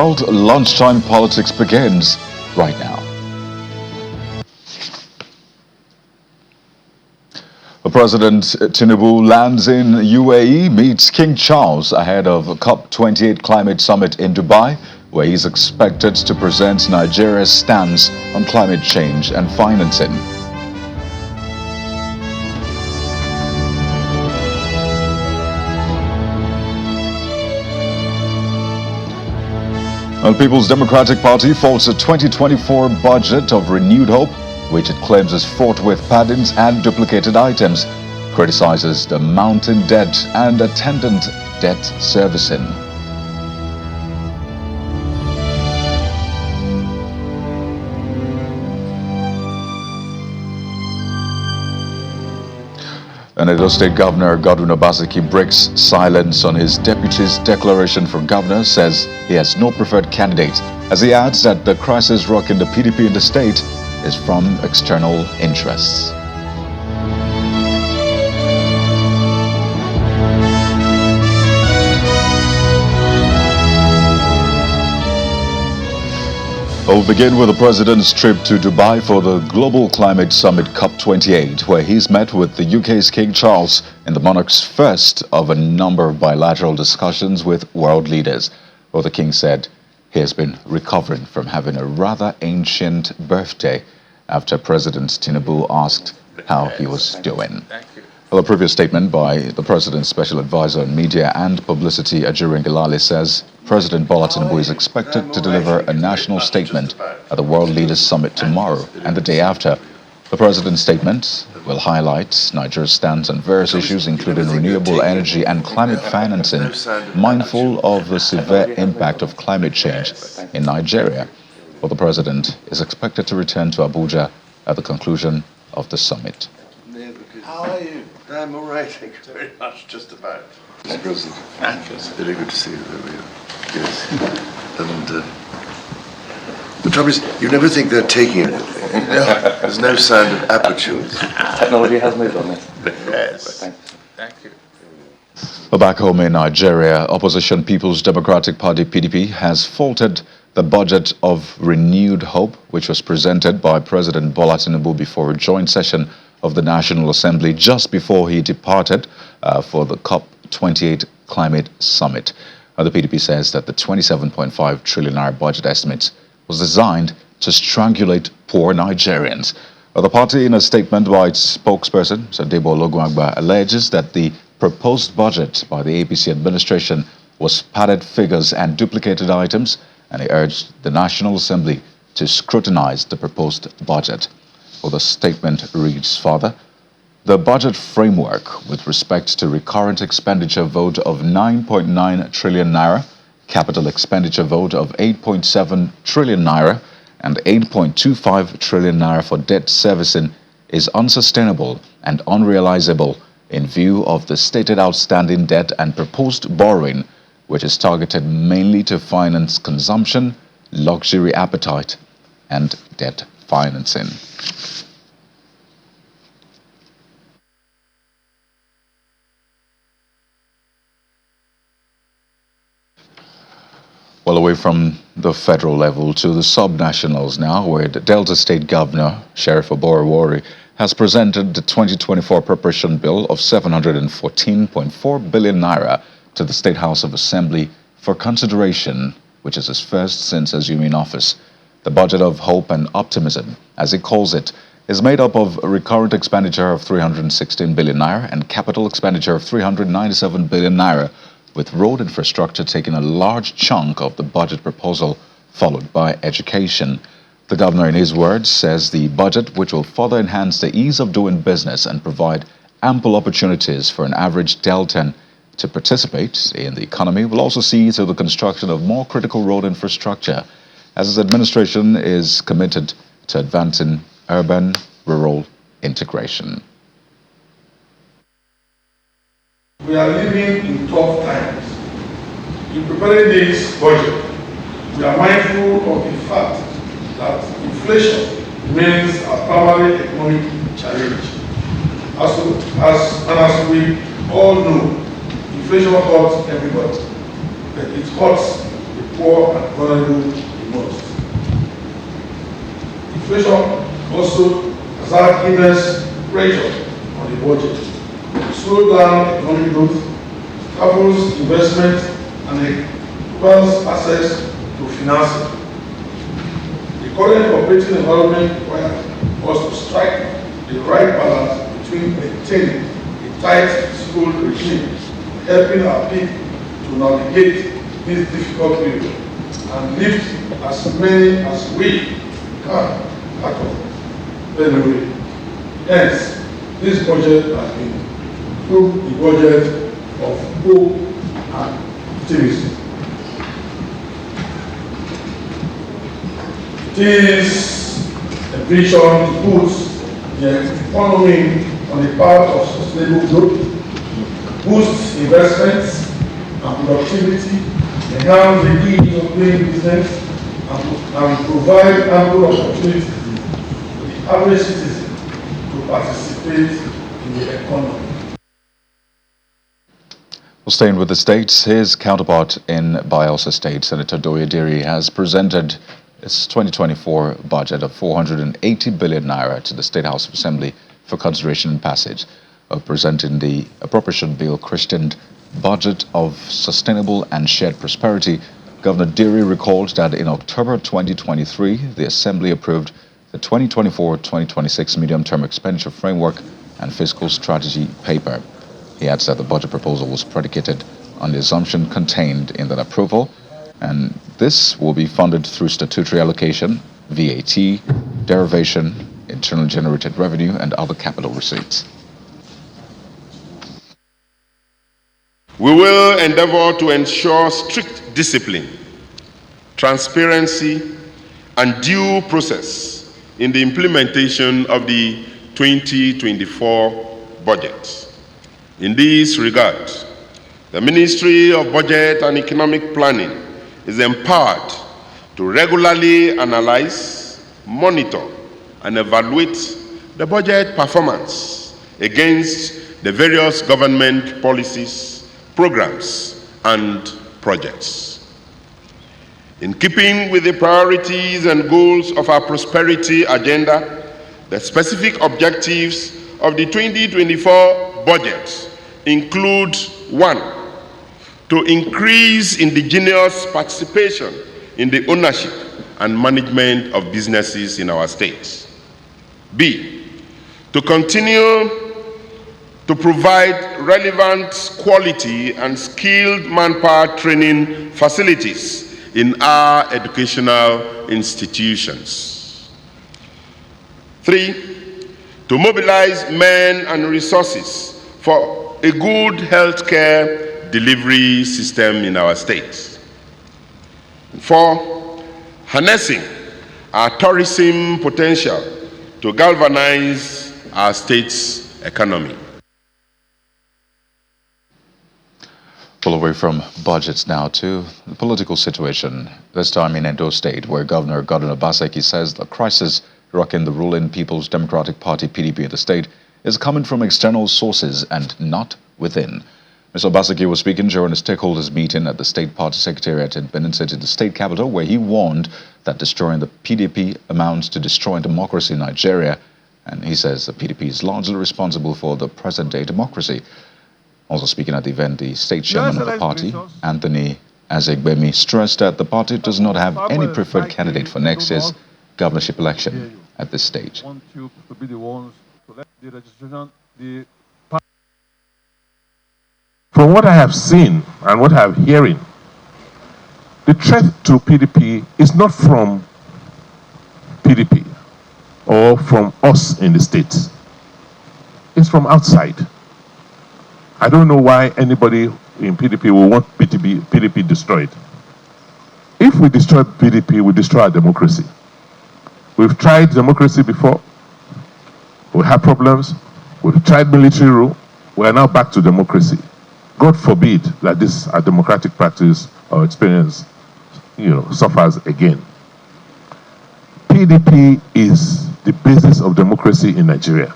world, Lunchtime Politics begins right now. President Tinubu lands in UAE, meets King Charles ahead of COP28 climate summit in Dubai, where he's expected to present Nigeria's stance on climate change and financing. The People's Democratic Party faults a 2024 budget of renewed hope, which it claims is fraught with paddings and duplicated items, criticizes the mounting debt and attendant debt servicing. And Edo State Governor Godwin Obaseki breaks silence on his deputy's declaration for governor, says he has no preferred candidate, as he adds that the crisis rocking the PDP in the state is from external interests. We'll begin with the president's trip to Dubai for the Global Climate Summit COP28, where he's met with the UK's King Charles in the monarch's first of a number of bilateral discussions with world leaders. Well, the king said he has been recovering from having a rather ancient birthday after President Tinubu asked how he was doing. Well, a previous statement by the president's special advisor on media and publicity, Ajuri Ngelale, says President Bola Tinubu is expected to deliver a national statement at the World Leaders Summit tomorrow and the day after. The president's statement will highlight Nigeria's stance on various issues, including renewable energy and climate financing, mindful of the severe impact of climate change in Nigeria. Well, the president is expected to return to Abuja at the conclusion of the summit. How are you? I'm all right, thank you very much, just about. Mr. President, it's very good to see you. There we are. Yes. And the trouble is, you never think they're taking anything. There's no sound of apertures. Technology has moved on this. Yes. Thank you. Well, back home in Nigeria, opposition People's Democratic Party PDP has faulted the budget of renewed hope, which was presented by President Bola Tinubu before a joint session of the National Assembly just before he departed for the COP28 climate summit. The PDP says that the 27.5 trillion naira budget estimate was designed to strangulate poor Nigerians. The party, in a statement by its spokesperson, Sadebo Ologunagba, alleges that the proposed budget by the APC administration was padded figures and duplicated items, and he urged the National Assembly to scrutinize the proposed budget. Well, the statement reads further: the budget framework with respect to recurrent expenditure vote of 9.9 trillion naira, capital expenditure vote of 8.7 trillion naira, and 8.25 trillion naira for debt servicing is unsustainable and unrealizable in view of the stated outstanding debt and proposed borrowing, which is targeted mainly to finance consumption, luxury appetite, and debt financing. Well, away from the federal level to the subnationals now, where the Delta State Governor, Sheriff Oborowori, has presented the 2024 preparation bill of 714.4 billion naira to the State House of Assembly for consideration, which is his first since assuming office. The budget of hope and optimism, as he calls it, is made up of a recurrent expenditure of 316 billion naira and capital expenditure of 397 billion naira, with road infrastructure taking a large chunk of the budget proposal, followed by education. The governor, in his words, says the budget, which will further enhance the ease of doing business and provide ample opportunities for an average Deltan to participate in the economy, will also see to the construction of more critical road infrastructure, as his administration is committed to advancing urban-rural integration. We are living in tough times. In preparing this budget, we are mindful of the fact that inflation remains a primary economic challenge. As we all know, inflation hurts everybody, but it hurts the poor and vulnerable the most. Inflation also has had immense pressure on the budget, slow down economic growth, stifles investment, and requires access to financing. The current operating environment requires us to strike the right balance between maintaining a tight fiscal regime and helping our people to navigate this difficult period and lift as many as we can out of penury. Hence, this budget has been proved the budget of hope and optimism. It is a vision to boost the economy on the path of sustainable growth, boost investments and productivity, enhance the ease of doing business, and provide ample opportunities for the average citizen to participate in the economy. Well, staying with the states, his counterpart in Osun State, Senator Doyediri, has presented its 2024 budget of 480 billion naira to the State House of Assembly for consideration and passage. Presenting the appropriation bill christened Budget of Sustainable and Shared Prosperity, Governor Diri recalled that in October 2023, the Assembly approved the 2024-2026 Medium-Term Expenditure Framework and Fiscal Strategy paper. He adds that the budget proposal was predicated on the assumption contained in that approval, and this will be funded through statutory allocation, VAT, derivation, internally generated revenue, and other capital receipts. We will endeavor to ensure strict discipline, transparency, and due process in the implementation of the 2024 budget. In this regard, the Ministry of Budget and Economic Planning is empowered to regularly analyze, monitor, and evaluate the budget performance against the various government policies, programs, and projects. In keeping with the priorities and goals of our prosperity agenda, the specific objectives of the 2024 budget include: 1, to increase indigenous participation in the ownership and management of businesses in our state. B, to continue to provide relevant, quality, and skilled manpower training facilities in our educational institutions. 3, to mobilize men and resources for a good healthcare delivery system in our state. 4, harnessing our tourism potential to galvanize our state's economy. Pull away from budgets now to the political situation, this time in Edo State, where Governor Godwin Obaseki says the crisis rocking the ruling People's Democratic Party PDP in the state is coming from external sources and not within. Mr. Obaseki was speaking during a stakeholders meeting at the state party secretariat in Benin City, the state capital, where he warned that destroying the PDP amounts to destroying democracy in Nigeria, and he says the PDP is largely responsible for the present-day democracy. Also speaking at the event, the state chairman of the party, Anthony Azegbemi, stressed that the party does not have any preferred candidate for next year's governorship election at this stage. From what I have seen and what I am hearing, the threat to PDP is not from PDP or from us in the state. It's from outside. I don't know why anybody in PDP will want PDP destroyed. If we destroy PDP, we destroy our democracy. We've tried democracy before. We have problems. We've tried military rule. We are now back to democracy. God forbid that this a democratic practice or experience, suffers again. PDP is the basis of democracy in Nigeria.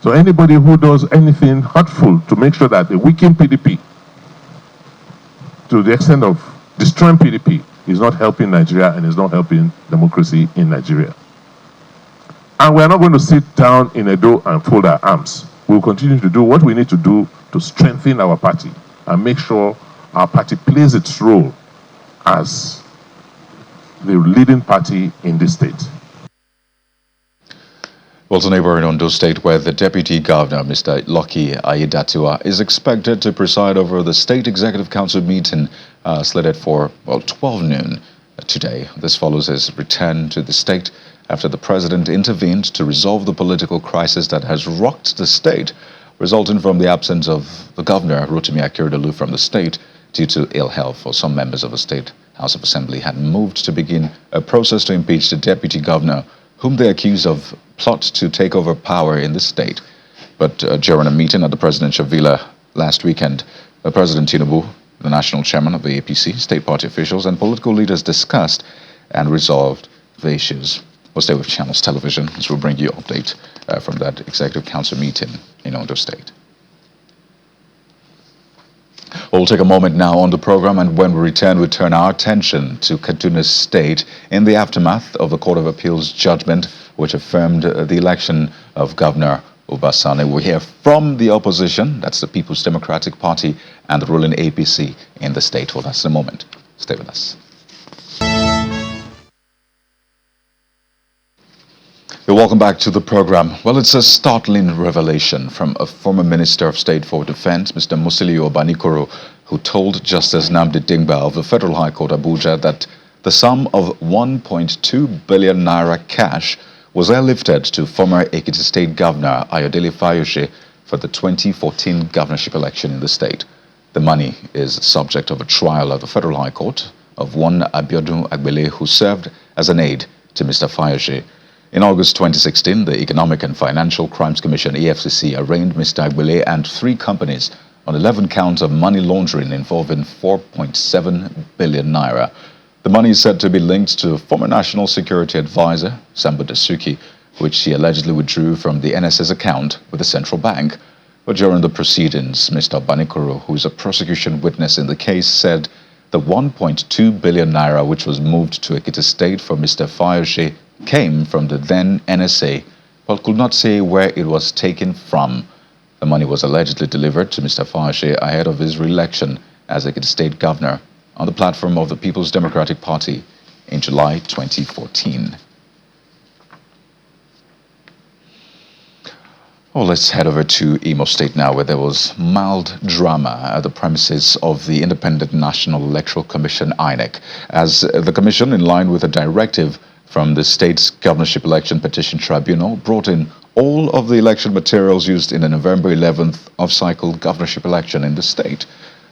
So anybody who does anything hurtful to make sure that they weaken PDP to the extent of destroying PDP is not helping Nigeria and is not helping democracy in Nigeria. And we are not going to sit down in Edo and fold our arms. We will continue to do what we need to do to strengthen our party and make sure our party plays its role as the leading party in this state. Well, to neighboring Ondo State, where the Deputy Governor, Mr. Lucky Aiyedatiwa, is expected to preside over the State Executive Council meeting slated for, 12 noon today. This follows his return to the state after the president intervened to resolve the political crisis that has rocked the state, resulting from the absence of the governor, Rotimi Akeredolu, from the state due to ill health. For some members of the State House of Assembly had moved to begin a process to impeach the deputy governor, whom they accuse of plot to take over power in the state. But during a meeting at the presidential villa last weekend, President Tinubu, the national chairman of the APC, state party officials and political leaders discussed and resolved the issues. We'll stay with Channels Television as we'll bring you an update from that Executive Council meeting in Ondo State. We'll take a moment now on the program, and when we return, we turn our attention to Kaduna State in the aftermath of the Court of Appeals judgment, which affirmed the election of Governor Obasani. We'll hear from the opposition, that's the People's Democratic Party, and the ruling APC in the state. Well, that's the moment. Stay with us. Welcome back to the program. Well, it's a startling revelation from a former Minister of State for Defense, Mr. Musiliu Obanikoro, who told Justice Nnamdi Dingba of the Federal High Court, Abuja, that the sum of 1.2 billion naira cash was airlifted to former Ekiti State Governor Ayodele Fayose for the 2014 governorship election in the state. The money is subject of a trial at the Federal High Court of one Abiodun Agbele, who served as an aide to Mr. Fayose. In August 2016, the Economic and Financial Crimes Commission, EFCC, arraigned Mr. Agbele and 3 companies on 11 counts of money laundering involving 4.7 billion naira. The money is said to be linked to former National Security Advisor, Sambo Dasuki, which he allegedly withdrew from the NSS account with the central bank. But during the proceedings, Mr. Banikoro, who is a prosecution witness in the case, said the 1.2 billion naira, which was moved to Ekiti State for Mr. Fayose, came from the then NSA, but could not say where it was taken from. The money was allegedly delivered to Mr. Fayose ahead of his re-election as Ekiti State Governor on the platform of the People's Democratic Party in July 2014. Well, let's head over to Imo State now, where there was mild drama at the premises of the Independent National Electoral Commission, INEC, as the commission, in line with a directive from the state's governorship election petition tribunal, brought in all of the election materials used in the November 11th off-cycle governorship election in the state.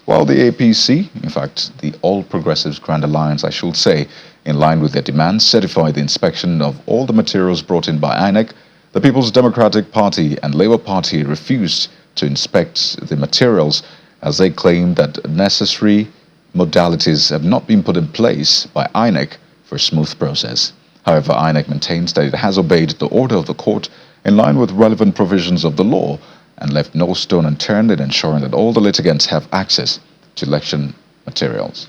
While the APC, in fact, the All Progressives Grand Alliance, I should say, in line with their demands, certified the inspection of all the materials brought in by INEC, the People's Democratic Party and Labour Party refused to inspect the materials as they claimed that necessary modalities have not been put in place by INEC for a smooth process. However, INEC maintains that it has obeyed the order of the court in line with relevant provisions of the law and left no stone unturned in ensuring that all the litigants have access to election materials.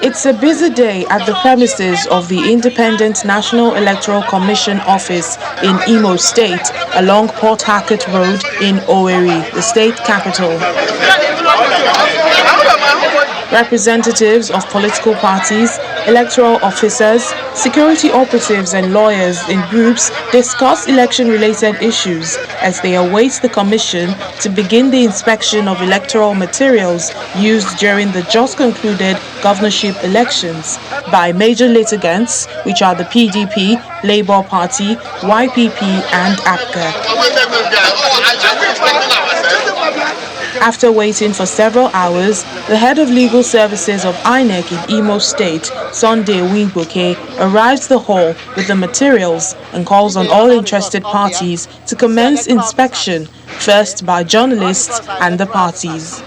It's a busy day at the premises of the Independent National Electoral Commission office in Imo State along Port Harcourt Road in Owerri, the state capital. Representatives of political parties, electoral officers, security operatives and lawyers in groups discuss election-related issues as they await the commission to begin the inspection of electoral materials used during the just concluded governorship elections by major litigants, which are the PDP, Labour Party, YPP and APGA. After waiting for several hours, the head of legal services of INEC in Imo State, Sunday Wingboke, arrives the hall with the materials and calls on all interested parties to commence inspection, first by journalists and the parties.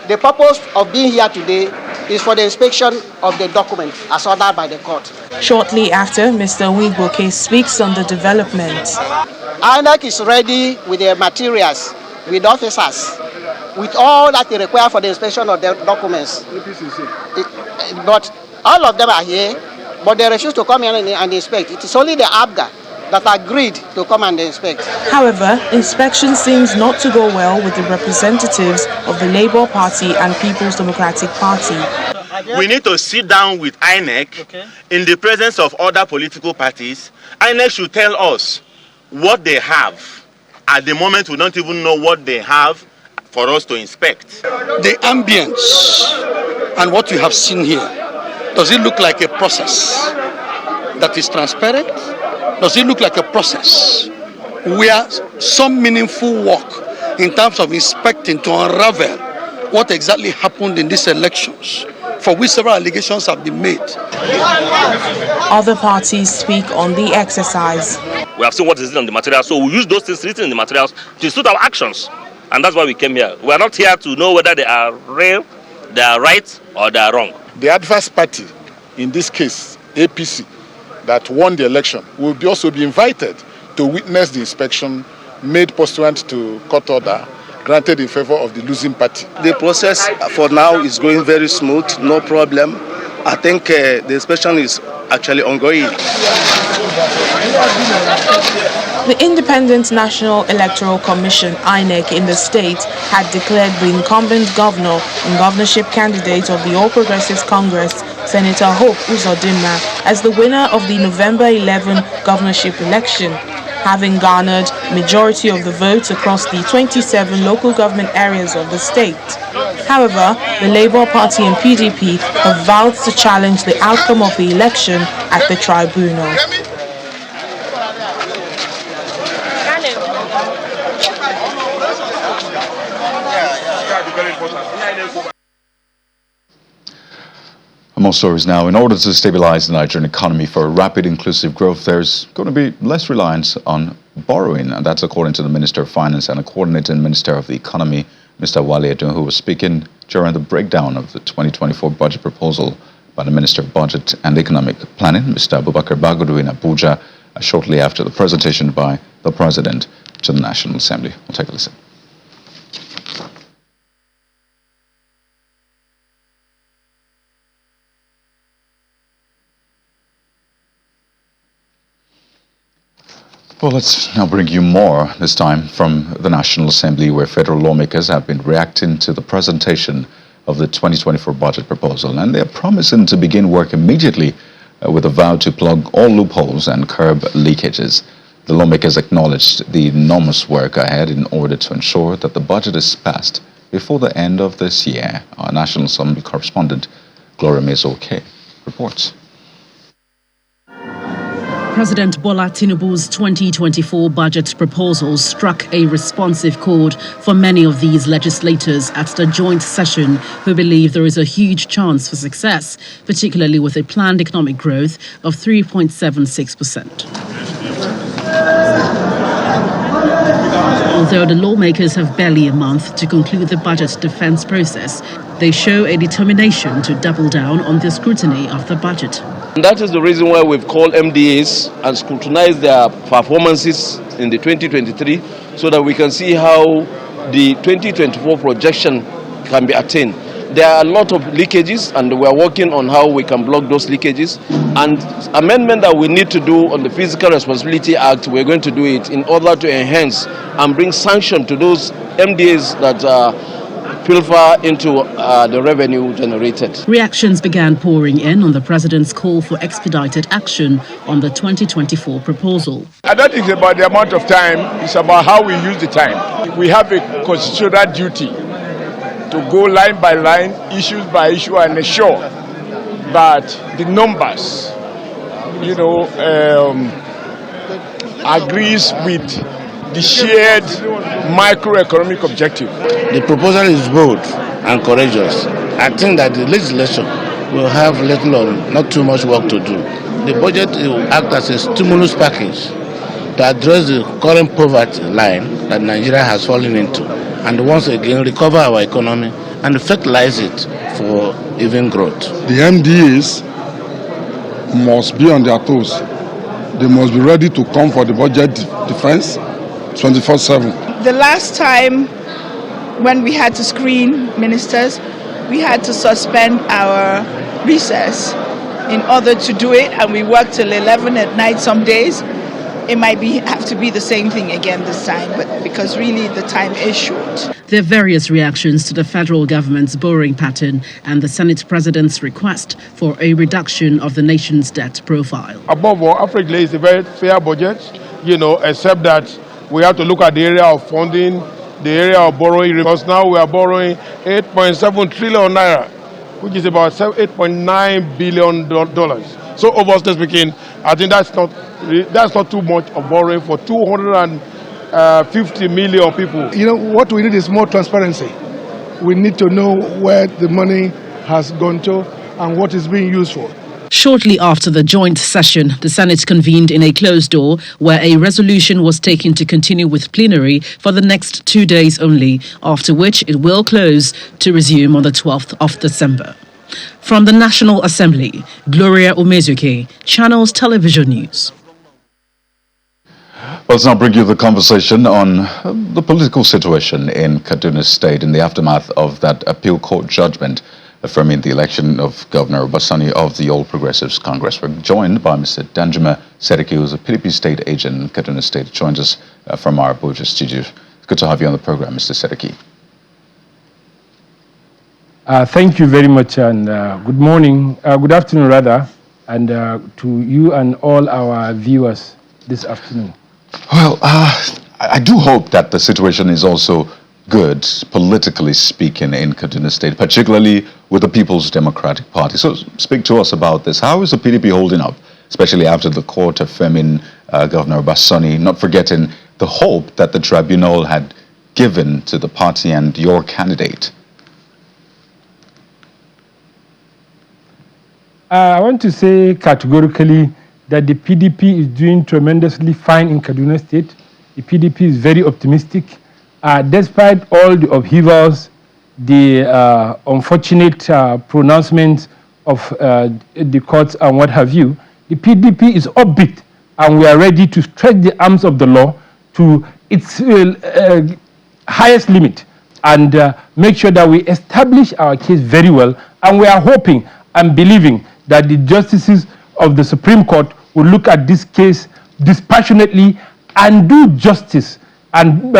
The purpose of being here today is for the inspection of the document as ordered by the court. Shortly after, Mr. Wingboke speaks on the development. INEC is ready with the materials, with officers, with all that they require for the inspection of the documents. But all of them are here, but they refuse to come here and inspect. It is only the ABGA that agreed to come and inspect. However, inspection seems not to go well with the representatives of the Labour Party and People's Democratic Party. We need to sit down with INEC in the presence of other political parties. INEC should tell us what they have. At the moment, we don't even know what they have for us to inspect. The ambience and what you have seen here, does it look like a process that is transparent? Does it look like a process where some meaningful work in terms of inspecting to unravel what exactly happened in these elections, for which several allegations have been made? Other parties speak on the exercise. We have seen what is written on the material, so we use those things written in the materials to suit our actions. And that's why we came here. We are not here to know whether they are real, they are right, or they are wrong. The adverse party, in this case, APC, that won the election, will also be invited to witness the inspection made pursuant to court order granted in favor of the losing party. The process for now is going very smooth, no problem. I think the inspection is actually ongoing. The Independent National Electoral Commission, INEC, in the state had declared the incumbent governor and governorship candidate of the All Progressives Congress, Senator Hope Uzodimma, as the winner of the November 11 governorship election, having garnered majority of the votes across the 27 local government areas of the state. However, the Labour Party and PDP have vowed to challenge the outcome of the election at the tribunal. More stories now. In order to stabilize the Nigerian economy for rapid inclusive growth, there's going to be less reliance on borrowing. And that's according to the Minister of Finance and a coordinating Minister of the Economy, Mr. Wale Edun, who was speaking during the breakdown of the 2024 budget proposal by the Minister of Budget and Economic Planning, Mr. Abubakar Bagudu, in Abuja, shortly after the presentation by the President to the National Assembly. We'll take a listen. Well, let's now bring you more, this time from the National Assembly, where federal lawmakers have been reacting to the presentation of the 2024 budget proposal, and they're promising to begin work immediately with a vow to plug all loopholes and curb leakages. The lawmakers acknowledged the enormous work ahead in order to ensure that the budget is passed before the end of this year. Our National Assembly correspondent, Gloria Mezoke, reports. President Bola Tinubu's 2024 budget proposal struck a responsive chord for many of these legislators at the joint session, who believe there is a huge chance for success, particularly with a planned economic growth of 3.76%. Although the lawmakers have barely a month to conclude the budget defense process, they show a determination to double down on the scrutiny of the budget. And that is the reason why we've called MDAs and scrutinized their performances in the 2023 so that we can see how the 2024 projection can be attained. There are a lot of leakages, and we're working on how we can block those leakages. And amendment that we need to do on the Fiscal Responsibility Act, we're going to do it in order to enhance and bring sanction to those MDAs that pilfer into the revenue generated. Reactions began pouring in on the president's call for expedited action on the 2024 proposal. I don't think it's about the amount of time, it's about how we use the time. We have a constitutional duty to go line by line, issues by issue, and ensure that the numbers, agrees with the shared microeconomic objective. The proposal is bold and courageous. I think that the legislation will have little or not too much work to do. The budget will act as a stimulus package to address the current poverty line that Nigeria has fallen into, and once again recover our economy and fertilize it for even growth. The MDAs must be on their toes. They must be ready to come for the budget defense 24/7. The last time when we had to screen ministers, we had to suspend our recess in order to do it, and we worked till 11 at night some days. It might have to be the same thing again this time, but because really the time is short. There are various reactions to the federal government's borrowing pattern and the Senate President's request for a reduction of the nation's debt profile. Above all, Africa is a very fair budget, except that we have to look at the area of funding, the area of borrowing, because now we are borrowing 8.7 trillion naira, which is about $8.9 billion. So overall speaking, I think that's not too much of borrowing for 250 million people. What we need is more transparency. We need to know where the money has gone to and what is being used for. Shortly after the joint session, the Senate convened in a closed door where a resolution was taken to continue with plenary for the next 2 days only, after which it will close to resume on the 12th of December. From the National Assembly, Gloria Umezuke, Channels Television News. Let's now bring you the conversation on the political situation in Kaduna State in the aftermath of that appeal court judgment affirming the election of Governor Basani of the All Progressives Congress. We're joined by Mr. Danjuma Seriki, who's a PDP state agent in Kaduna State. Joins us from our Abuja studio. It's good to have you on the program, Mr. Seriki. Thank you very much, and good morning, good afternoon rather, and to you and all our viewers this afternoon. Well, I do hope that the situation is also good, politically speaking, in Kaduna State, particularly with the People's Democratic Party. So speak to us about this. How is the PDP holding up, especially after the court affirming Governor Basani, not forgetting the hope that the Tribunal had given to the party and your candidate? I want to say categorically that the PDP is doing tremendously fine in Kaduna State. The PDP is very optimistic. Despite all the upheavals, the unfortunate pronouncements of the courts and what have you, the PDP is upbeat, and we are ready to stretch the arms of the law to its highest limit and make sure that we establish our case very well. And we are hoping and believing that the justices of the Supreme Court will look at this case dispassionately and do justice, and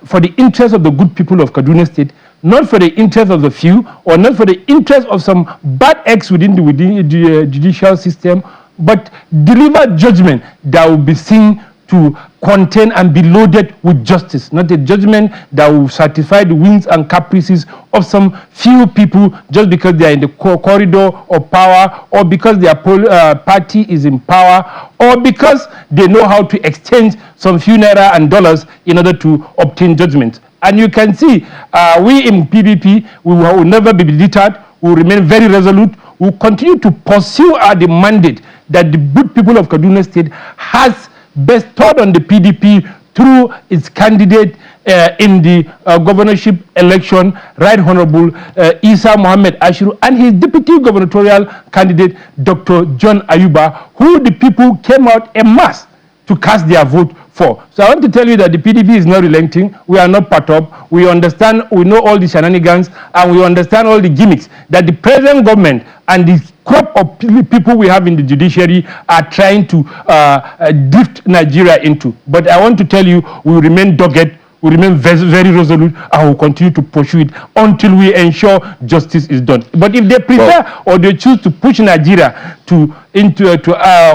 for the interest of the good people of Kaduna State, not for the interest of the few, or not for the interest of some bad eggs within the judicial system, but deliver judgment that will be seen to contain and be loaded with justice, not a judgment that will satisfy the whims and caprices of some few people just because they are in the corridor of power, or because their party is in power, or because they know how to exchange some few naira and dollars in order to obtain judgment. And you can see, we in PDP, we will never be deterred. We will remain very resolute. We will continue to pursue the mandate that the good people of Kaduna State has bestowed on the PDP through its candidate in the governorship election, Right Honorable Isa Mohammed Ashiru, and his deputy gubernatorial candidate, Dr. John Ayuba, who the people came out en masse to cast their vote for. So I want to tell you that the PDP is not relenting. We are not part of. We understand, we know all the shenanigans, and we understand all the gimmicks that the present government and the crop of people we have in the judiciary are trying to drift Nigeria into. But I want to tell you, we will remain dogged, we remain very resolute, and will continue to pursue it until we ensure justice is done. But if they prefer or they choose to push Nigeria into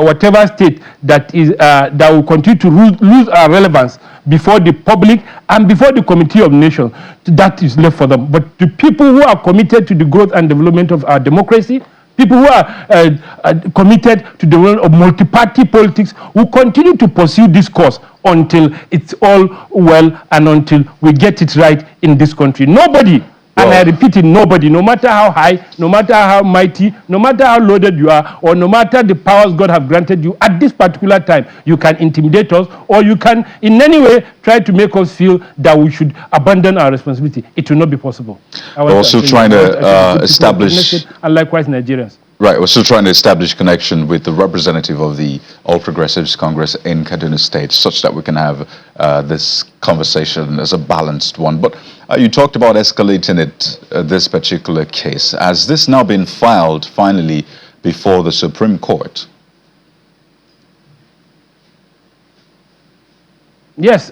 whatever state that is that will continue to lose our relevance before the public and before the Committee of Nations, that is left for them. But the people who are committed to the growth and development of our democracy, people who are committed to the world of multi-party politics, will continue to pursue this course until it's all well and until we get it right in this country. Nobody, and I repeat it, nobody, no matter how high, no matter how mighty, no matter how loaded you are, or no matter the powers God have granted you at this particular time, you can intimidate us, or you can in any way try to make us feel that we should abandon our responsibility. It will not be possible. We're also trying to establish, and likewise Nigerians. Right, we're still trying to establish connection with the representative of the All Progressives Congress in Kaduna State, such that we can have this conversation as a balanced one. But you talked about escalating it, this particular case. Has this now been filed finally before the Supreme Court? Yes,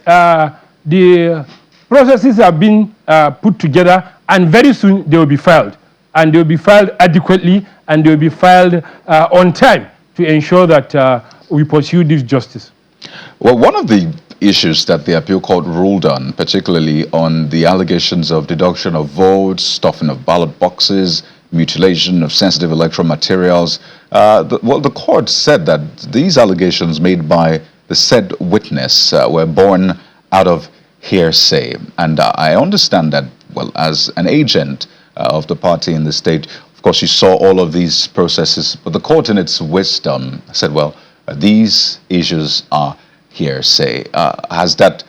the processes have been put together, and very soon they will be filed. And they will be filed adequately, and they will be filed on time to ensure that we pursue this justice. Well, one of the issues that the appeal court ruled on, particularly on the allegations of deduction of votes, stuffing of ballot boxes, mutilation of sensitive electoral materials, the court said that these allegations made by the said witness were born out of hearsay. And I understand that, well, as an agent of the party in the state, of course, you saw all of these processes, but the court in its wisdom said, well, these issues are hearsay. Has that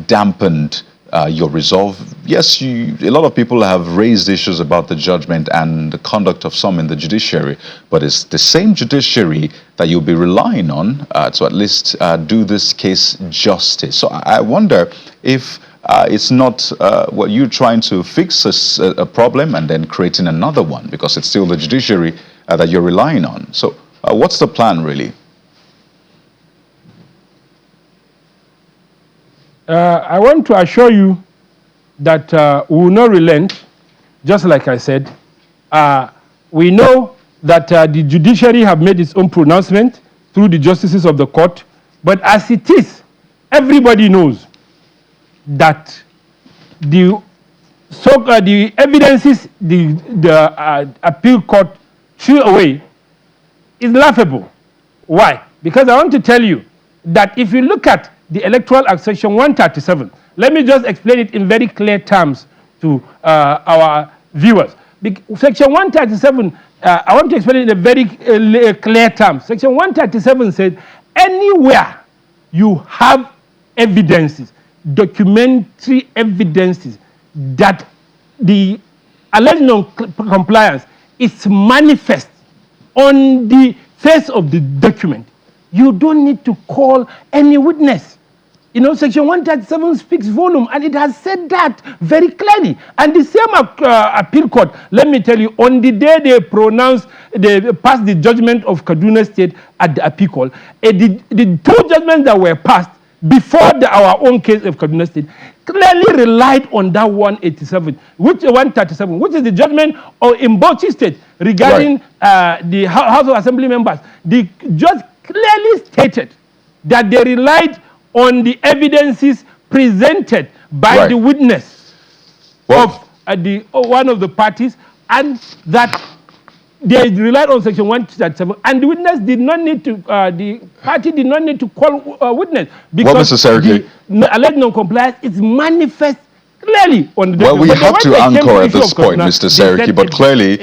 dampened your resolve? Yes, a lot of people have raised issues about the judgment and the conduct of some in the judiciary, but it's the same judiciary that you'll be relying on to at least do this case justice. So I wonder if it's not what you're trying to fix a problem and then creating another one, because it's still the judiciary that you're relying on. So what's the plan, really? I want to assure you that we will not relent, just like I said. We know that the judiciary have made its own pronouncement through the justices of the court, but as it is, everybody knows that the evidences the appeal court threw away is laughable. Why? Because I want to tell you that if you look at the Electoral Act Section 137, let me just explain it in very clear terms to our viewers. Section 137, I want to explain it in a very clear terms. Section 137 says, anywhere you have evidences, documentary evidences that the alleged non-compliance is manifest on the face of the document, you don't need to call any witness. You know, Section 137 speaks volume, and it has said that very clearly. And the same appeal court, let me tell you, on the day they passed the judgment of Kaduna State at the appeal court, the two judgments that were passed before our own case of Kaduna State clearly relied on that 137, which is the judgment in Bauchi State regarding the House of Assembly members. The judge clearly stated that they relied on the evidences presented by the witness of one of the parties, and that they relied on Section 137, and the witness did not need to, the party did not need to call a witness, because the alleged non-compliance is manifest clearly on the document. Well, we have to anchor at this point, Mr. Seriki, but clearly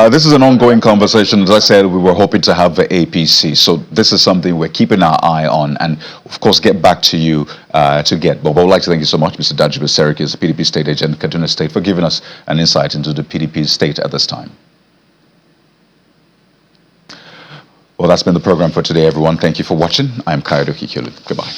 this is an ongoing conversation. As I said, we were hoping to have the APC, so this is something we're keeping our eye on, and of course get back to you to get. But I would like to thank you so much, Mr. Dajibu Seriki, as the PDP state agent, Kaduna State, for giving us an insight into the PDP state at this time. Well, that's been the program for today, everyone. Thank you for watching. I'm Kayode Kikiolu. Goodbye.